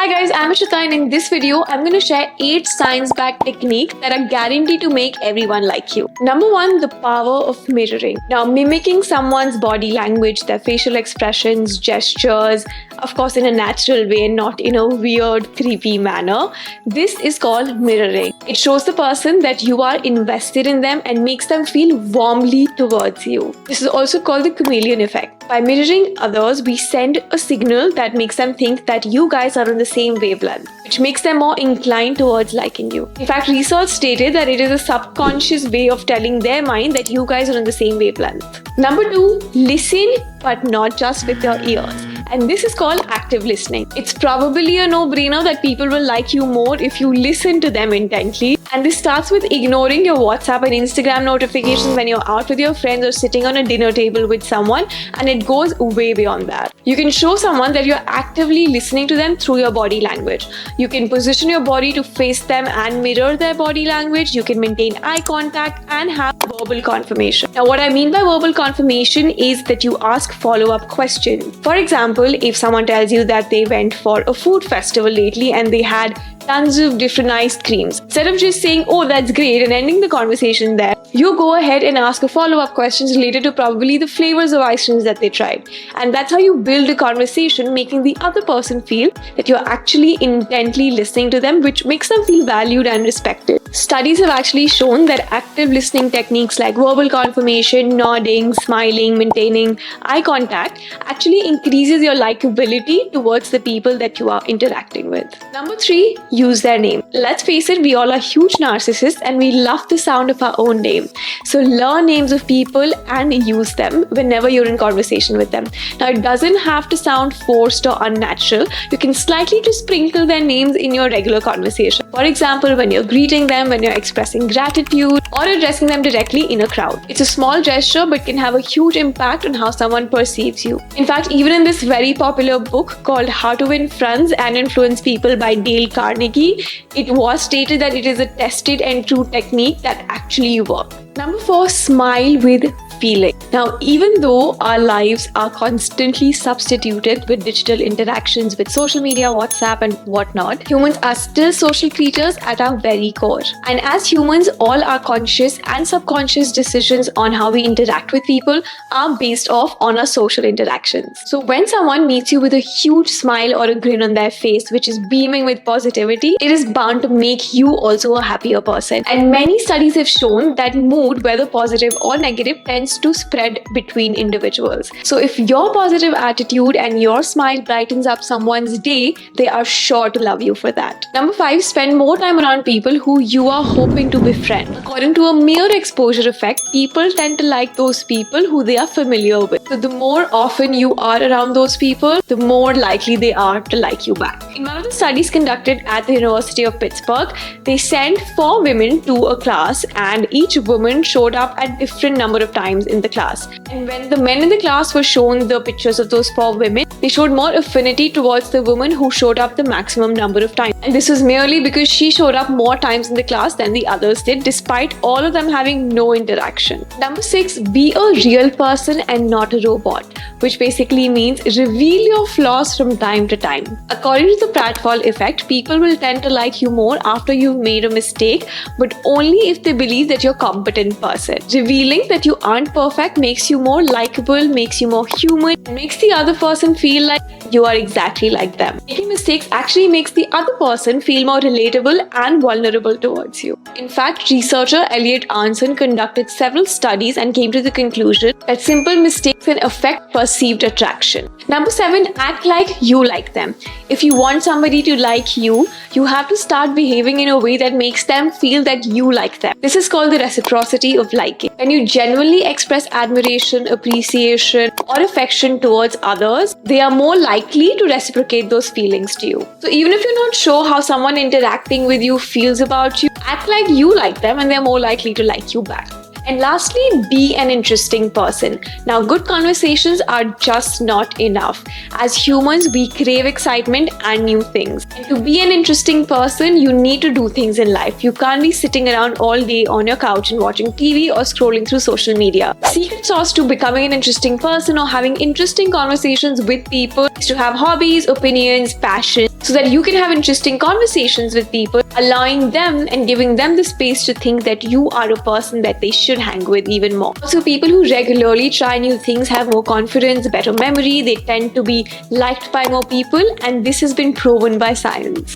Hi guys, I'm Ashita and in this video, I'm going to share 8 science-backed techniques that are guaranteed to make everyone like you. Number 1, the power of mirroring. Now, mimicking someone's body language, their facial expressions, gestures, of course in a natural way and not in a weird, creepy manner. This is called mirroring. It shows the person that you are invested in them and makes them feel warmly towards you. This is also called the chameleon effect. By mirroring others, we send a signal that makes them think that you guys are on the same wavelength, which makes them more inclined towards liking you. In fact, research stated that it is a subconscious way of telling their mind that you guys are on the same wavelength. Number 2, listen, but not just with your ears. And this is called active listening. It's probably a no-brainer that people will like you more if you listen to them intently. And this starts with ignoring your WhatsApp and Instagram notifications when you're out with your friends or sitting on a dinner table with someone, and it goes way beyond that. You can show someone that you're actively listening to them through your body language. You can position your body to face them and mirror their body language. You can maintain eye contact and have verbal confirmation. Now, what I mean by verbal confirmation is that you ask follow-up questions. For example, if someone tells you that they went for a food festival lately and they had tons of different ice creams, instead of just saying, "Oh, that's great," and ending the conversation there, you go ahead and ask a follow-up questions related to probably the flavors of ice creams that they tried. And that's how you build a conversation, making the other person feel that you're actually intently listening to them, which makes them feel valued and respected. Studies have actually shown that active listening techniques like verbal confirmation, nodding, smiling, maintaining eye contact actually increases your likability towards the people that you are interacting with. Number 3, use their name. Let's face it, we all are huge narcissists and we love the sound of our own name. So learn names of people and use them whenever you're in conversation with them. Now, it doesn't have to sound forced or unnatural. You can slightly just sprinkle their names in your regular conversation. For example, when you're greeting them, when you're expressing gratitude, or addressing them directly in a crowd. It's a small gesture but can have a huge impact on how someone perceives you. In fact, even in this very popular book called How to Win Friends and Influence People by Dale Carnegie, it was stated that it is a tested and true technique that actually works. Number 4, smile with feeling. Now, even though our lives are constantly substituted with digital interactions with social media, WhatsApp and whatnot, humans are still social creatures at our very core. And as humans, all our conscious and subconscious decisions on how we interact with people are based off on our social interactions. So when someone meets you with a huge smile or a grin on their face, which is beaming with positivity, it is bound to make you also a happier person. And many studies have shown that mood, whether positive or negative, tends to spread between individuals. So if your positive attitude and your smile brightens up someone's day, they are sure to love you for that. Number 5, spend more time around people who you are hoping to befriend. According to a mere exposure effect, people tend to like those people who they are familiar with. So the more often you are around those people, the more likely they are to like you back. In one of the studies conducted at the University of Pittsburgh, they sent 4 women to a class and each woman showed up at different number of times in the class. And when the men in the class were shown the pictures of those 4 women, they showed more affinity towards the woman who showed up the maximum number of times. And this was merely because she showed up more times in the class than the others did, despite all of them having no interaction. Number 6, be a real person and not a robot, which basically means reveal your flaws from time to time. According to the Pratfall effect, people will tend to like you more after you've made a mistake, but only if they believe that you're a competent person. Revealing that you aren't perfect makes you more likable, makes you more human, and makes the other person feel like you are exactly like them. Making mistakes actually makes the other person feel more relatable and vulnerable towards you. In fact, researcher Elliot Arnson conducted several studies and came to the conclusion that simple mistakes can affect perceived attraction. Number 7, act like you like them. If you want somebody to like you, you have to start behaving in a way that makes them feel that you like them. This is called the reciprocity of liking. When you genuinely express admiration, appreciation, or affection towards others, they are more likely to reciprocate those feelings to you. So even if you're not sure how someone interacting with you feels about you, act like you like them and they're more likely to like you back. And lastly, be an interesting person. Now, good conversations are just not enough. As humans, we crave excitement and new things. And to be an interesting person, you need to do things in life. You can't be sitting around all day on your couch and watching TV or scrolling through social media. Secret sauce to becoming an interesting person or having interesting conversations with people is to have hobbies, opinions, passion, so that you can have interesting conversations with people, allowing them and giving them the space to think that you are a person that they should hang with even more. Also, people who regularly try new things have more confidence, better memory, they tend to be liked by more people, and this has been proven by science.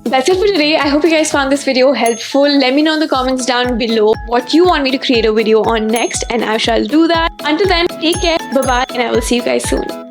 That's it for today. I hope you guys found this video helpful. Let me know in the comments down below what you want me to create a video on next, and I shall do that. Until then, take care, bye-bye, and I will see you guys soon.